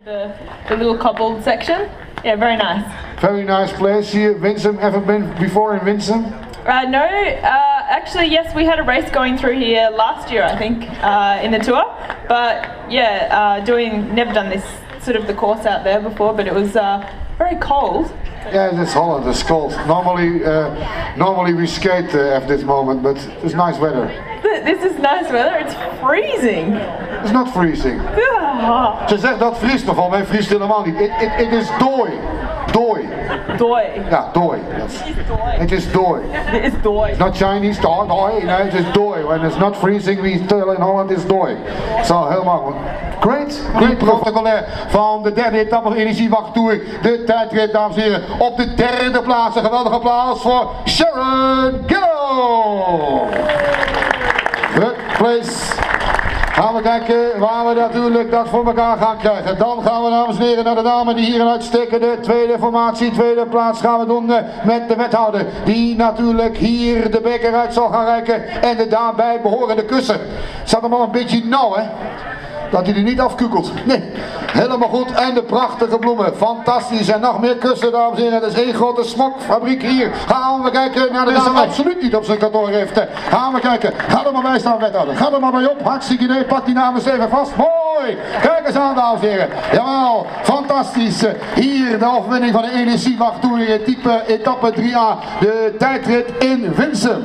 The little cobbled section. Yeah, very nice. Very nice place here. Winsum, ever been before in Winsum? No, actually yes, we had a race going through here last year I think in the tour, but yeah, never done this sort of the course out there before, but it was very cold. Yeah, it's Holland, it's cold. Normally we skate at this moment, but it's nice weather. This is nice weather, it's freezing. It's not freezing. Ze zegt dat vriest nog van, mij vriest helemaal niet. It is dooi. Dooi. Dooi. Ja, dooi. It is dooi. It is dooi. It's not Chinese, dooi. No, it is dooi. When it's not freezing, we still in Holland is dooi. Zo, helemaal. Great protocolair van de derde etappe van Energiewacht Tour. De tijdrit, dames en heren. Op de derde plaats. Een geweldig applaus voor Sharon Gillow. Third place. Gaan we kijken waar we natuurlijk dat voor elkaar gaan krijgen. Dan gaan we, dames en heren, naar de dame die hier een uitstekende tweede formatie, tweede plaats gaan we doen met de wethouder. Die natuurlijk hier de beker uit zal gaan reiken en de daarbij behorende kussen. Zat hem al een beetje nauw, hè? Dat hij er niet afkukelt. Nee, helemaal goed. En de prachtige bloemen. Fantastisch. En nog meer kussen, dames en heren. Het is één grote smokfabriek hier. Gaan we kijken naar de dame die absoluut niet op zijn kantoor heeft. Gaan we kijken. Ga er maar bij staan, wethouder. Ga er maar bij op. Hartstikke idee. Pak die naam eens even vast. Mooi. Kijk eens aan, dames en heren. Jawel. Fantastisch. Hier de overwinning van de Energiewacht Tour. Type etappe 3A. De tijdrit in Winsum.